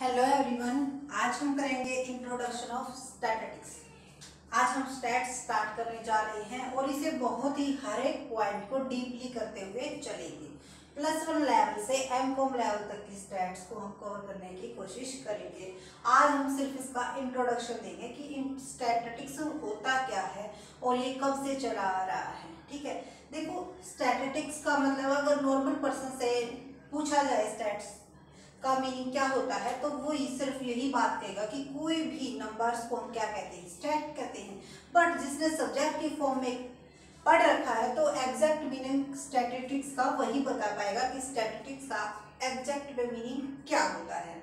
Hello everyone, आज हम करेंगे इंट्रोडक्शन ऑफ स्टैटिस्टिक्स। आज हम स्टैट्स स्टार्ट करने जा रहे हैं और इसे बहुत ही हर एक पॉइंट को डीपली करते हुए चलेंगे। +1 लेवल से M.Com लेवल तक की स्टैट्स को हम कवर करने की कोशिश करेंगे। आज हम सिर्फ इसका इंट्रोडक्शन देंगे कि स्टैटिस्टिक्स होता क्या है और ये कब से चला आ रहा है। ठीक है, देखो स्टैटिस्टिक्स का मतलब अगर नॉर्मल पर्सन से पूछा जाए स्टैट्स का मीनिंग क्या होता है तो वो सिर्फ यही बात कहेगा कि कोई भी नंबर्स को हम क्या कहते हैं, स्टैट कहते हैं। बट जिसने सब्जेक्ट की फॉर्म में पढ़ रखा है तो एग्जैक्ट मीनिंग स्टैटिस्टिक्स का वही बता पाएगा कि स्टैटिस्टिक्स का एग्जैक्ट में मीनिंग क्या होता है।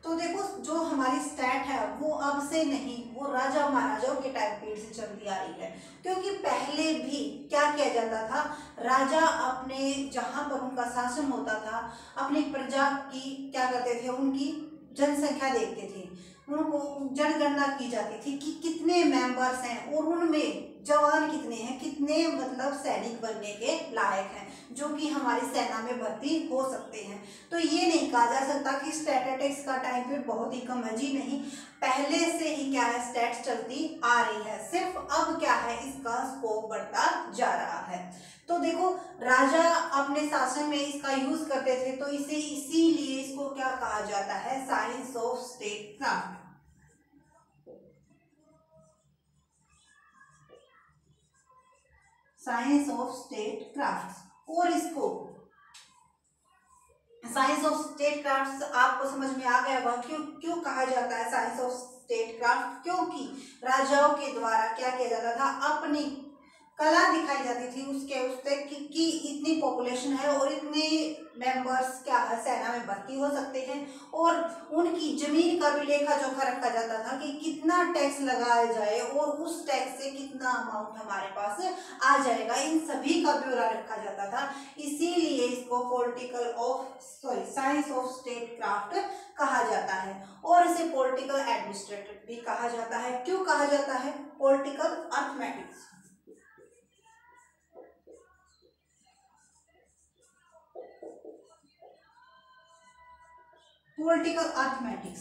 तो देखो, जो हमारी स्टैट है वो अब से नहीं, वो राजा महाराजाओं के टाइम पीरियड से चलती आ रही है। क्योंकि पहले भी क्या किया जाता था, राजा अपने जहां पर उनका शासन होता था अपनी प्रजा की क्या करते थे, उनकी जनसंख्या देखते थे, उनको जनगणना की जाती थी कि कितने मेंबर्स हैं और उनमें जवान कितने हैं, कितने मतलब सैनिक बनने के लायक हैं जो कि हमारी सेना में भर्ती हो सकते हैं। तो ये नहीं कहा जा सकता कि स्टैटिस्टिक्स का टाइम पीरियड बहुत ही कम है, जी नहीं, पहले से ही क्या है स्टैट्स चलती आ रही है। सिर्फ अब क्या है, इसका स्कोप बढ़ता जा रहा है। तो देखो, राजा अपने शासन में इसका यूज करते थे तो इसे इसीलिए इसको क्या कहा जाता है, science of state craft. Science of state craft. और इसको साइंस ऑफ स्टेट क्राफ्ट आपको समझ में आ गया होगा क्यों क्यों कहा जाता है साइंस ऑफ स्टेट क्राफ्ट। क्योंकि राजाओं के द्वारा क्या किया जाता था, अपनी कला दिखाई जाती थी उसके उससे कि इतनी पॉपुलेशन है और इतने मेंबर्स क्या है सेना में भर्ती हो सकते हैं। और उनकी जमीन का भी लेखा जोखा रखा जाता था कि कितना टैक्स लगाया जाए और उस टैक्स से कितना अमाउंट हमारे पास आ जाएगा, इन सभी का ब्यौरा रखा जाता था। इसीलिए इसको साइंस ऑफ स्टेट क्राफ्ट कहा जाता है। और इसे पॉलिटिकल एडमिनिस्ट्रेटर भी कहा जाता है। क्यों कहा जाता है, political arithmetics. Political arithmetics,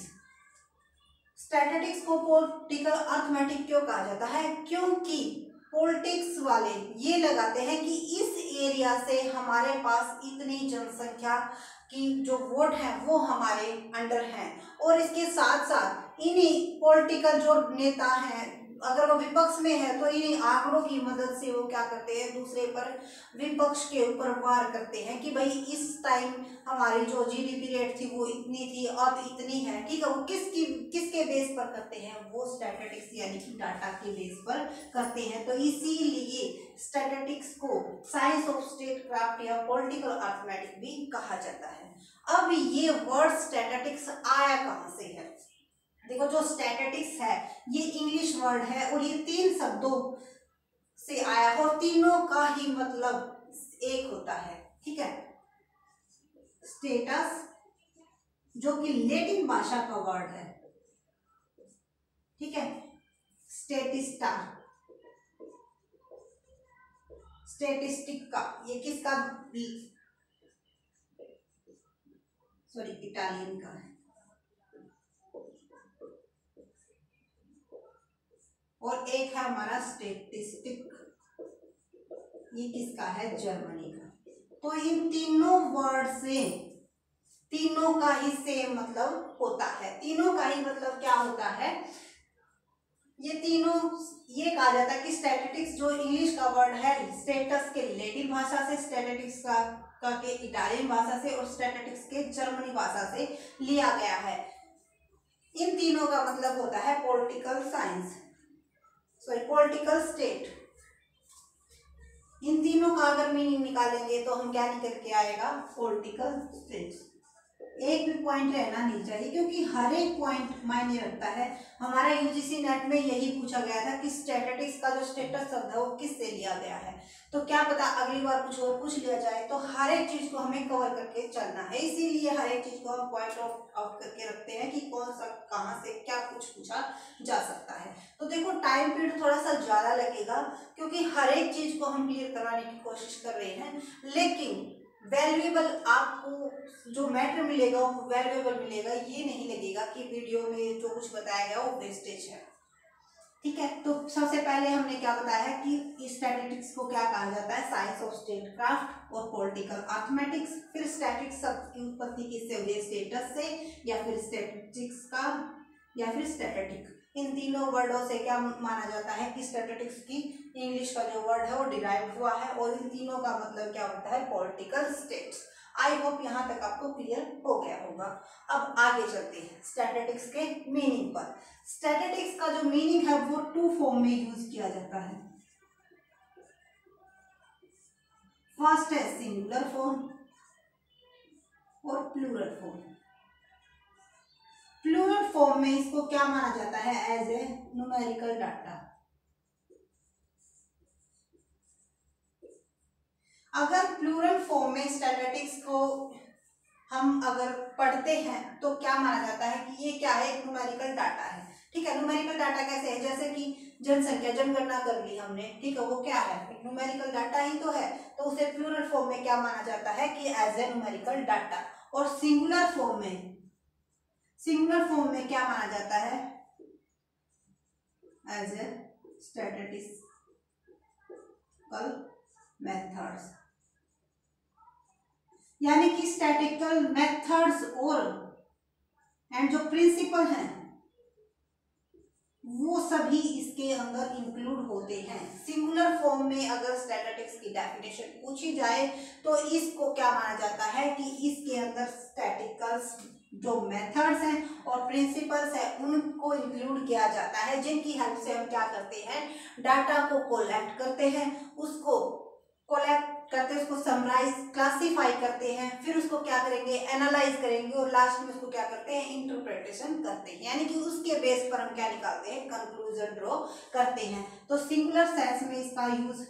statistics को पॉलिटिकल अर्थमेटिक क्यों कहा जाता है, क्योंकि पॉलिटिक्स वाले ये लगाते हैं कि इस एरिया से हमारे पास इतनी जनसंख्या की जो वोट है वो हमारे अंडर हैं। और इसके साथ साथ इन्हीं पॉलिटिकल जो नेता हैं, अगर वो विपक्ष में है तो इन्हीं आंकड़ों की मदद से वो क्या करते हैं, दूसरे पर विपक्ष के ऊपर वार करते हैं कि भाई इस टाइम हमारी जो जीडीपी रेट थी वो इतनी थी, अब इतनी है। ठीक है, वो किसके बेस पर करते हैं, वो स्टैटिस्टिक्स यानी कि डाटा के बेस पर करते हैं। तो इसीलिए स्टैटिस्टिक्स को साइंस ऑफ स्टेट क्राफ्ट या पॉलिटिकल अर्थमेटिक भी कहा जाता है। अब ये वर्ड स्टैटिस्टिक्स आया कहाँ से है, देखो जो स्टैटिस्टिक्स है ये इंग्लिश वर्ड है और ये 3 शब्दों से आया है और तीनों का ही मतलब एक होता है। ठीक है, स्टेटस जो कि लैटिन भाषा का वर्ड है, ठीक है, स्टेटिस्टा, स्टेटिस्टिक का ये किसका, सॉरी इटालियन का है, और एक है हमारा स्टेटिस्टिक, ये किसका है, जर्मनी का। तो इन तीनों वर्ड से तीनों का ही सेम मतलब होता है। तीनों का ही मतलब क्या होता है, ये तीनों ये कहा जाता है कि स्टैटिस्टिक्स जो इंग्लिश का वर्ड है स्टेटस के लैटिन भाषा से, स्टैटिस्टिक्स का के इटालियन भाषा से और स्टैटिस्टिक्स के जर्मनी भाषा से लिया गया है। इन तीनों का मतलब होता है political science, sorry political state. इन तीनों का अगर मीनिंग निकालेंगे तो हम क्या निकल के आएगा, पॉलिटिकल स्टेट। एक भी पॉइंट रहना नहीं चाहिए क्योंकि हर एक पॉइंट मायने रखता है। हमारा यूजीसी नेट में यही पूछा गया था कि स्टैटिस्टिक्स का जो स्टेटस शब्द है वो किससे लिया गया है। तो क्या पता अगली बार कुछ और पूछ लिया जाए। तो हर एक चीज को हमें कवर करके चलना है, इसीलिए हर एक चीज को हम पॉइंट आउट करके रखते हैं कि कौन सा कहाँ से क्या कुछ पूछा जा सकता है। तो देखो टाइम पीरियड थोड़ा सा ज्यादा लगेगा क्योंकि हर एक चीज को हम क्लियर कराने की कोशिश कर रहे हैं, लेकिन वैल्यूएबल आपको जो मैटर मिलेगा वो वैल्यूएबल मिलेगा, ये नहीं लगेगा कि वीडियो में जो कुछ बताया गया वो वेस्टेज है। ठीक है, तो सबसे पहले हमने क्या बताया है कि स्टैटिस्टिक्स को क्या कहा जाता है, साइंस ऑफ स्टेटक्राफ्ट और पॉलिटिकल अर्थमेटिक्स। फिर स्टैटिक्स शब्द की उत्पत्ति किससे हुई है, स्टेटस से, या फिर स्टैटिस्टिक्स का, या फिर स्टैटिस्टिक। इन तीनों वर्डों से क्या माना जाता है कि स्टैटिस्टिक्स की इंग्लिश का जो वर्ड है वो डिराइव हुआ है, और इन तीनों का मतलब क्या होता है, पॉलिटिकल स्टेट्स। आई होप यहाँ तक आपको क्लियर हो गया होगा। अब आगे चलते हैं स्टैटिस्टिक्स के मीनिंग पर। स्टैटिस्टिक्स का जो मीनिंग है वो टू फॉर्म में यूज किया जाता है। फर्स्ट है सिंगुलर फॉर्म और प्लूरल फॉर्म। प्लूरल फॉर्म में इसको क्या माना जाता है, एज ए न्यूमेरिकल डाटा। अगर प्लूरल फॉर्म में स्टैटिस्टिक्स को हम अगर पढ़ते हैं तो क्या माना जाता है कि ये क्या है, एक न्यूमेरिकल डाटा है। ठीक है, न्यूमेरिकल डाटा कैसे है, जैसे कि जनसंख्या, जनगणना कर ली हमने, ठीक है, वो क्या है, एक न्यूमेरिकल डाटा ही तो है, तो उसे प्लूरल फॉर्म में क्या माना जाता है कि एज ए न्यूमेरिकल डाटा। और सिंगुलर फॉर्म में क्या माना जाता है, एज ए स्टैटिस्टिकल मेथड्स। यानी कि स्टैटिस्टिकल मेथड्स और एंड जो प्रिंसिपल हैं वो सभी इसके अंदर इंक्लूड होते हैं। सिंगुलर फॉर्म में अगर स्टैटिस्टिक्स की डेफिनेशन पूछी जाए तो इसको क्या माना जाता है कि इसके अंदर स्टैटिस्टिकल जो मेथड्स हैं और प्रिंसिपल्स हैं उनको इंक्लूड किया जाता है, जिनकी हेल्प से हम क्या करते हैं, डाटा को कोलेक्ट करते हैं, उसको कोलेक्ट करते हैं, उसको समराइज क्लासिफाई करते हैं, फिर उसको क्या करेंगे, एनालाइज करेंगे, और लास्ट में उसको क्या करते हैं, इंटरप्रिटेशन करते हैं। यानी कि उसके बेस पर हम क्या निकालते हैं, कंक्लूजन ड्रॉ करते हैं। तो सिंगुलर सेंस में इसका यूज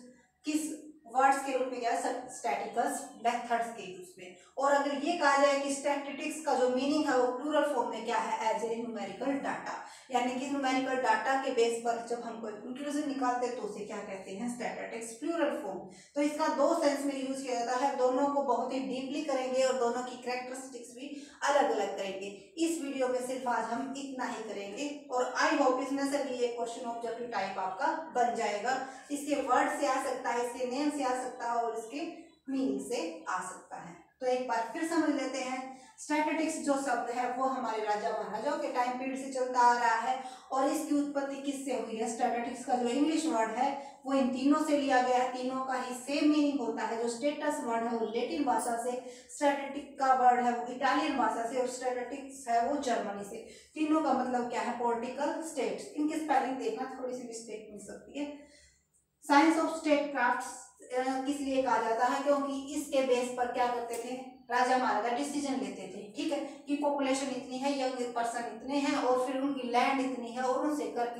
किस वर्ड्स के रूप में, क्या है, स्टैटिस्टिकल मेथड्स के यूज में। और अगर ये कहा जाए कि स्टैटिस्टिक्स का जो मीनिंग है वो प्लूरल फॉर्म में क्या है, एज ए न्यूमेरिकल डाटा। यानी कि न्यूमेरिकल डाटा के बेस पर जब हम कोई कंक्लूजन निकालते हैं तो उसे क्या कहते हैं, स्टैटिस्टिक्स प्लूरल फॉर्म। तो इसका दो सेंस में यूज किया जाता है, दोनों को बहुत ही डीपली करेंगे और दोनों की कैरेक्टरिस्टिक्स भी अलग अलग करेंगे। इस वीडियो में सिर्फ आज हम इतना ही करेंगे, और आई होप इसमें से भी एक क्वेश्चन ऑब्जेक्टिव टाइप आपका बन जाएगा। इसके वर्ड से आ सकता है, इसके नेम से आ सकता है, और इसके मीनिंग से आ सकता है। तो एक बार फिर समझ लेते हैं, स्टैटिस्टिक्स जो शब्द है वो हमारे राजा महाराजाओं के टाइम पीरियड से चलता आ रहा है, और इसकी उत्पत्ति किससे हुई है, स्टैटिस्टिक्स का जो इंग्लिश वर्ड है वो इन तीनों से लिया गया है, तीनों का ही सेम मीनिंग होता है। जो स्टेटस वर्ड है वो लैटिन भाषा से, स्टैटिस्टिक का वर्ड है वो इटालियन भाषा से, और स्टैटिस्टिक्स है वो जर्मनी से। तीनों का मतलब क्या है, पॉलिटिकल स्टेट्स। इनकी स्पेलिंग देखना, थोड़ी सी मिस्टेक मिल सकती है। साइंस ऑफ स्टेटक्राफ्ट किस लिए कहा जाता है, क्योंकि इसके बेस पर क्या करते थे, राजा महाराजा डिसीजन लेते थे, ठीक है, कि पॉपुलेशन इतनी है, यंग पर्सन इतने हैं, और फिर उनकी लैंड इतनी है, और उनसे कर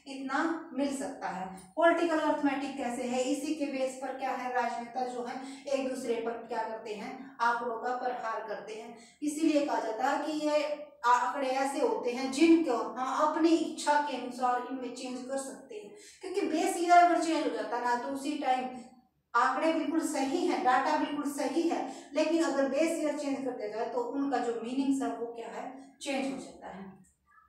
इतना मिल सकता है। पॉलिटिकल अर्थमेटिक कैसे है, इसी के बेस पर क्या है, राजनेता जो है एक दूसरे पर क्या करते हैं, आंकड़ों का प्रहार करते हैं। इसीलिए कहा जाता है कि ये आंकड़े ऐसे होते हैं जिनको हम अपनी इच्छा के अनुसार इनमें चेंज कर सकते हैं, क्योंकि बेस ईयर अगर चेंज हो जाता ना तो उसी टाइम आंकड़े बिल्कुल सही है, डाटा बिल्कुल सही है, लेकिन अगर बेस ईयर चेंज कर दिया जाए तो उनका जो मीनिंग है वो क्या है, चेंज हो जाता है,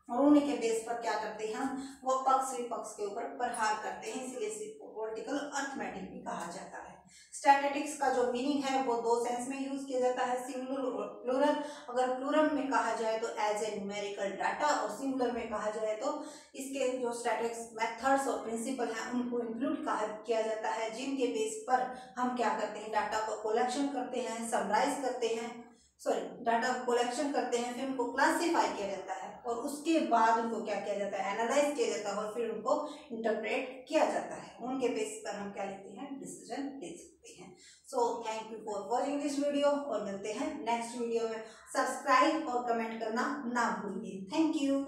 और उन्हीं के बेस पर क्या करते हैं हम, वो पक्ष विपक्ष के ऊपर प्रहार करते हैं। इसलिए इसे पॉलिटिकल अर्थमेटिक भी कहा जाता है। स्टैटिस्टिक्स का जो मीनिंग है वो दो सेंस में यूज किया जाता है, सिंगुलर और प्लूरल। अगर प्लूरल में कहा जाए तो एज ए न्यूमेरिकल डाटा, और सिंगुलर में कहा जाए तो इसके जो स्टैटिस्टिक्स मेथड्स और प्रिंसिपल हैं उनको इंक्लूड किया जाता है, जिनके बेस पर हम क्या करते हैं, डाटा को कलेक्शन करते हैं, समराइज करते हैं, डाटा कलेक्शन करते हैं, फिर उनको क्लासिफाई किया जाता है, और उसके बाद उनको क्या किया जाता है, एनालाइज किया जाता है, और फिर उनको इंटरप्रेट किया जाता है। उनके बेसिस पर हम क्या लेते हैं, डिसीजन ले सकते हैं। So thank you for watching this video, और मिलते हैं नेक्स्ट वीडियो में। सब्सक्राइब और कमेंट करना ना भूलिए। Thank you.